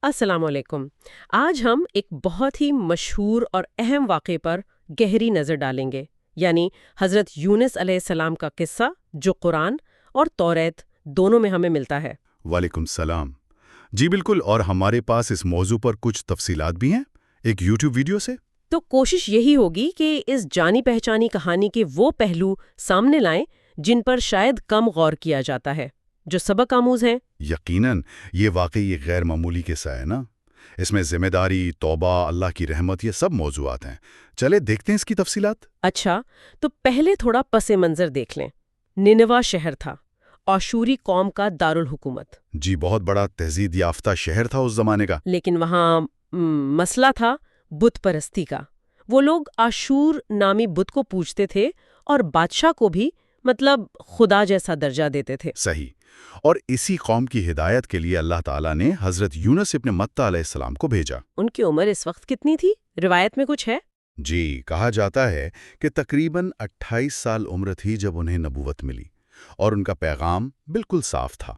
السلام علیکم۔ آج ہم ایک بہت ہی مشہور اور اہم واقعے پر گہری نظر ڈالیں گے، یعنی حضرت یونس علیہ السلام کا قصہ جو قرآن اور توریت دونوں میں ہمیں ملتا ہے۔ وعلیکم السلام۔ جی بالکل، اور ہمارے پاس اس موضوع پر کچھ تفصیلات بھی ہیں ایک یوٹیوب ویڈیو سے۔ تو کوشش یہی ہوگی کہ اس جانی پہچانی کہانی کے وہ پہلو سامنے لائیں جن پر شاید کم غور کیا جاتا ہے، جو سبق آموز ہیں۔ یقیناً یہ واقعی ایک غیر معمولی قصہ ہے نا۔ اس میں ذمہ داری، توبہ، اللہ کی رحمت، یہ سب موضوعات ہیں۔ چلے دیکھتے ہیں اس کی تفصیلات۔ اچھا، تو پہلے تھوڑا پس منظر دیکھ لیں۔ نینوا شہر تھا، آشوری قوم کا دارالحکومت، جی بہت بڑا تہذیب یافتہ شہر تھا اس زمانے کا۔ لیکن وہاں مسئلہ تھا بت پرستی کا۔ وہ لوگ آشور نامی بت کو پوجتے تھے اور بادشاہ کو بھی مطلب خدا جیسا درجہ دیتے تھے۔ صحیح، اور اسی قوم کی ہدایت کے لیے اللہ تعالیٰ نے حضرت یونس ابن متہ علیہ السلام کو بھیجا۔ ان کی عمر اس وقت کتنی تھی؟ روایت میں کچھ ہے؟ جی کہا جاتا ہے کہ تقریباً 28 سال عمر تھی جب انہیں نبوت ملی، اور ان کا پیغام بالکل صاف تھا،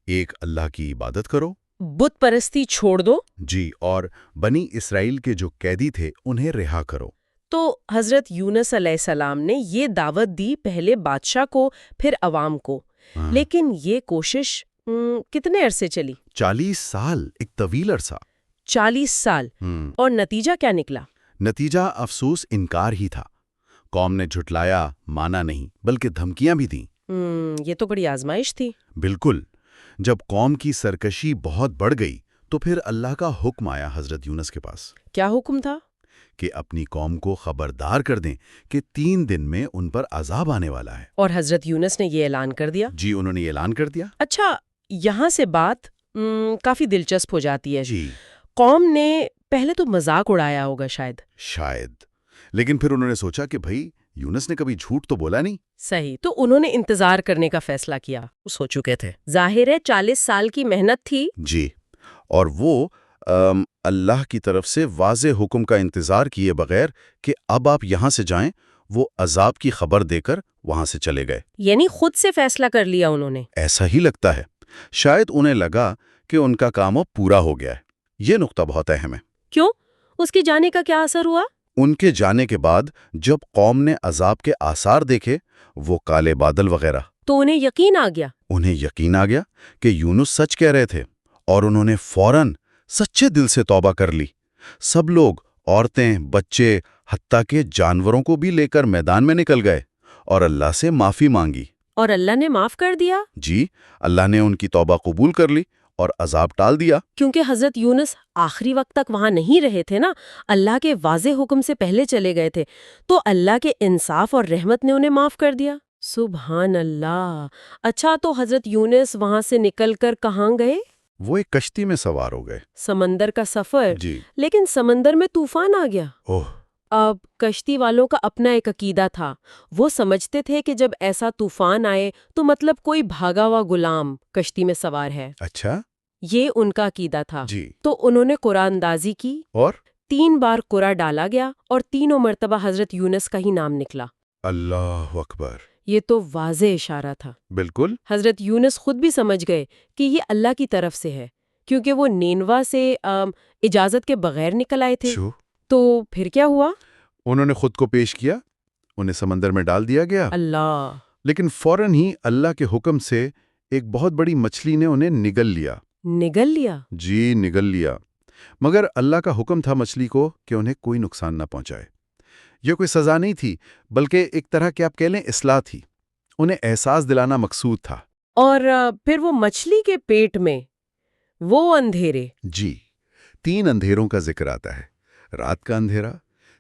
ایک اللہ کی عبادت کرو۔ بت پرستی چھوڑ دو۔ جی، اور بنی اسرائیل کے جو قیدی تھے انہیں رہا کرو۔ تو حضرت یونس علیہ السلام نے یہ دعوت دی، پہلے بادشاہ کو پھر عوام کو۔ لیکن یہ کوشش کتنے عرصے چلی؟ 40 سال، ایک طویل عرصہ۔ 40 سال، اور نتیجہ کیا نکلا؟ نتیجہ افسوس انکار ہی تھا۔ قوم نے جھٹلایا، مانا نہیں بلکہ دھمکیاں بھی دیں۔ یہ تو بڑی آزمائش تھی۔ بالکل، جب قوم کی سرکشی بہت بڑھ گئی تو پھر اللہ کا حکم آیا حضرت یونس کے پاس کیا حکم تھا؟ کہ اپنی قوم کو خبردار کر دیں کہ 3 دن میں ان پر عذاب آنے والا ہے۔ اور حضرت یونس نے یہ اعلان کر دیا؟ جی انہوں نے اعلان کر دیا۔ اچھا، یہاں سے بات کافی دلچسپ ہو جاتی ہے۔ جی قوم نے پہلے تو مذاق اڑایا ہوگا شاید، لیکن پھر انہوں نے سوچا کہ بھائی یونس نے کبھی جھوٹ تو بولا نہیں۔ صحیح، تو انہوں نے انتظار کرنے کا فیصلہ کیا۔ سو چکے تھے، ظاہر ہے 40 سال کی محنت تھی۔ جی، اور وہ اللہ کی طرف سے واضح حکم کا انتظار کیے بغیر کہ اب آپ یہاں سے جائیں، وہ عذاب کی خبر دے کر وہاں سے چلے گئے۔ یعنی خود سے فیصلہ کر لیا انہوں نے؟ ایسا ہی لگتا ہے، شاید انہیں لگا کہ ان کا کام اب پورا ہو گیا ہے۔ یہ نقطہ بہت اہم ہے۔ کیوں؟ اس کے جانے کا کیا اثر ہوا؟ ان کے جانے کے بعد جب قوم نے عذاب کے آثار دیکھے، وہ کالے بادل وغیرہ، تو انہیں یقین آ گیا؟ انہیں یقین آ گیا کہ یونس سچ کہہ رہے تھے، اور انہوں نے فوراً سچے دل سے توبہ کر لی۔ سب لوگ، عورتیں، بچے، حتیٰ کہ جانوروں کو بھی لے کر میدان میں نکل گئے اور اللہ سے معافی مانگی۔ اور اللہ نے معاف کر دیا؟ جی، اللہ نے ان کی توبہ قبول کر لی اور عذاب ٹال دیا۔ کیونکہ حضرت یونس آخری وقت تک وہاں نہیں رہے تھے نا، اللہ کے واضح حکم سے پہلے چلے گئے تھے، تو اللہ کے انصاف اور رحمت نے انہیں معاف کر دیا۔ سبحان اللہ۔ اچھا، تو حضرت یونس وہاں سے نکل کر کہاں گئے؟ وہ ایک کشتی میں سوار ہو گئے۔ سمندر کا سفر؟ جی، لیکن سمندر میں طوفان آ گیا۔ اوہ، اب کشتی والوں کا اپنا ایک عقیدہ تھا۔ وہ سمجھتے تھے کہ جب ایسا طوفان آئے تو مطلب کوئی بھاگا ہوا غلام کشتی میں سوار ہے۔ اچھا، یہ ان کا عقیدہ تھا۔ جی، تو انہوں نے قرآن اندازی کی، اور 3 بار قرآن ڈالا گیا اور تینوں مرتبہ حضرت یونس کا ہی نام نکلا۔ اللہ اکبر۔ یہ تو واضح اشارہ تھا۔ بالکل، حضرت یونس خود بھی سمجھ گئے کہ یہ اللہ کی طرف سے ہے، کیونکہ وہ نینوا سے اجازت کے بغیر نکل آئے تھے۔ تو پھر کیا ہوا؟ انہوں نے خود کو پیش کیا، انہیں سمندر میں ڈال دیا گیا۔ اللہ! لیکن فوراً ہی اللہ کے حکم سے ایک بہت بڑی مچھلی نے انہیں نگل لیا۔ نگل لیا؟ جی نگل لیا، مگر اللہ کا حکم تھا مچھلی کو کہ انہیں کوئی نقصان نہ پہنچائے۔ یہ کوئی سزا نہیں تھی، بلکہ ایک طرح کے آپ کہہ لیں اصلاح تھی۔ انہیں احساس دلانا مقصود تھا۔ اور پھر وہ مچھلی کے پیٹ میں وہ اندھیرے؟ جی، 3 اندھیروں کا ذکر آتا ہے، رات کا اندھیرا،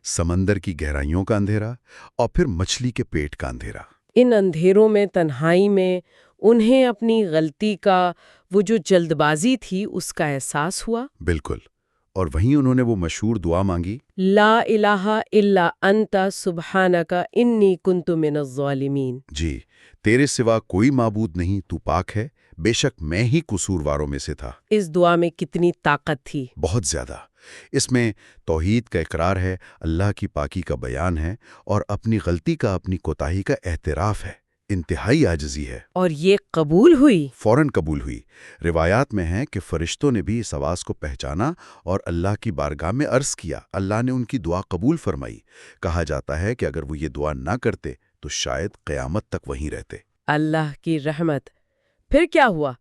سمندر کی گہرائیوں کا اندھیرا، اور پھر مچھلی کے پیٹ کا اندھیرا۔ ان اندھیروں میں، تنہائی میں، انہیں اپنی غلطی کا، وہ جو جلد بازی تھی، اس کا احساس ہوا۔ بالکل، اور وہیں انہوں نے وہ مشہور دعا مانگی، لا الہ الا انت سبحانک انی کنت من الظالمین۔ جی، تیرے سوا کوئی معبود نہیں، تو پاک ہے، بے شک میں ہی قصورواروں میں سے تھا۔ اس دعا میں کتنی طاقت تھی! بہت زیادہ۔ اس میں توحید کا اقرار ہے، اللہ کی پاکی کا بیان ہے، اور اپنی غلطی کا، اپنی کوتاہی کا اعتراف ہے۔ انتہائی عاجزی ہے۔ اور یہ قبول ہوئی؟ فوراً قبول ہوئی۔ روایات میں ہے کہ فرشتوں نے بھی اس آواز کو پہچانا اور اللہ کی بارگاہ میں عرض کیا۔ اللہ نے ان کی دعا قبول فرمائی۔ کہا جاتا ہے کہ اگر وہ یہ دعا نہ کرتے تو شاید قیامت تک وہیں رہتے۔ اللہ کی رحمت۔ پھر کیا ہوا؟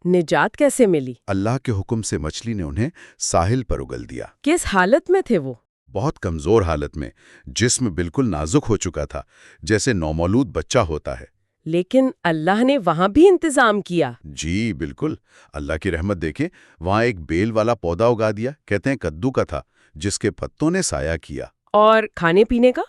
نجات کیسے ملی؟ اللہ کے حکم سے مچھلی نے انہیں ساحل پر اگل دیا۔ کس حالت میں تھے وہ؟ بہت کمزور حالت میں، جسم بالکل نازک ہو چکا تھا، جیسے نومولود بچہ ہوتا ہے۔ لیکن اللہ نے وہاں بھی انتظام کیا۔ جی بالکل، اللہ کی رحمت دیکھیں، وہاں ایک بیل والا پودا اگا دیا، کہتے ہیں کدو کا تھا، جس کے پتوں نے سایہ کیا۔ اور کھانے پینے کا؟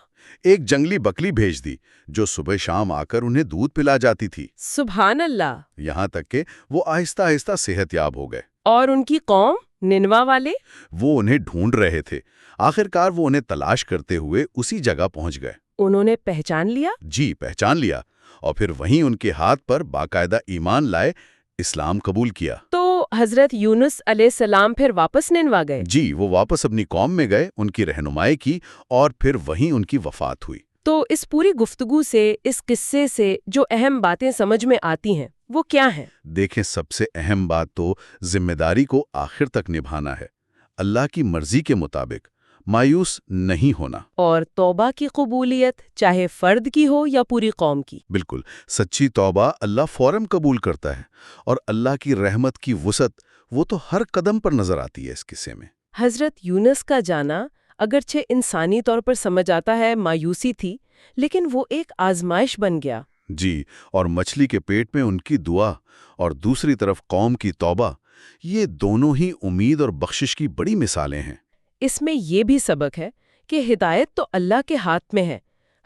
ایک جنگلی بکری بھیج دی جو صبح شام آ کر انہیں دودھ پلا جاتی تھی، سبحان اللہ۔ یہاں تک کہ وہ آہستہ آہستہ صحت یاب ہو گئے۔ اور ان کی قوم ننوا والے؟ وہ انہیں ڈھونڈ رہے تھے، آخرکار وہ انہیں تلاش کرتے ہوئے اسی جگہ پہنچ گئے۔ انہوں نے پہچان لیا؟ جی پہچان لیا، اور پھر وہیں ان کے ہاتھ پر باقاعدہ ایمان لائے، اسلام قبول کیا۔ تو حضرت یونس علیہ السلام پھر واپس ننوا گئے؟ جی وہ واپس اپنی قوم میں گئے، ان کی رہنمائی کی، اور پھر وہیں ان کی وفات ہوئی۔ تو اس پوری گفتگو سے، اس قصے سے جو اہم باتیں سمجھ میں آتی ہیں وہ کیا ہیں؟ دیکھیں، سب سے اہم بات تو ذمہ داری کو آخر تک نبھانا ہے، اللہ کی مرضی کے مطابق، مایوس نہیں ہونا۔ اور توبہ کی قبولیت چاہے فرد کی ہو یا پوری قوم کی؟ بالکل، سچی توبہ اللہ فوراً قبول کرتا ہے، اور اللہ کی رحمت کی وسعت وہ تو ہر قدم پر نظر آتی ہے اس قصے میں۔ حضرت یونس کا جانا اگرچہ انسانی طور پر سمجھ آتا ہے مایوسی تھی، لیکن وہ ایک آزمائش بن گیا۔ جی، اور مچھلی کے پیٹ میں ان کی دعا اور دوسری طرف قوم کی توبہ، یہ دونوں ہی امید اور بخشش کی بڑی مثالیں ہیں۔ اس میں یہ بھی سبق ہے کہ ہدایت تو اللہ کے ہاتھ میں ہے،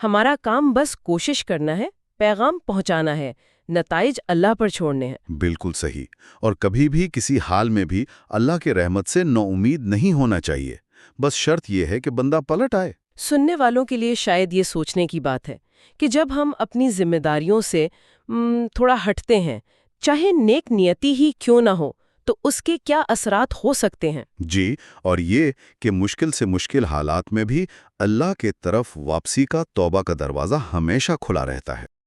ہمارا کام بس کوشش کرنا ہے، پیغام پہنچانا ہے، نتائج اللہ پر چھوڑنے ہیں۔ بالکل صحیح، اور کبھی بھی کسی حال میں بھی اللہ کے رحمت سے نا امید نہیں ہونا چاہیے، بس شرط یہ ہے کہ بندہ پلٹ آئے۔ سننے والوں کے لیے شاید یہ سوچنے کی بات ہے کہ جب ہم اپنی ذمہ داریوں سے تھوڑا ہٹتے ہیں، چاہے نیک نیتی ہی کیوں نہ ہو، تو اس کے کیا اثرات ہو سکتے ہیں۔ جی، اور یہ کہ مشکل سے مشکل حالات میں بھی اللہ کے طرف واپسی کا، توبہ کا دروازہ ہمیشہ کھلا رہتا ہے۔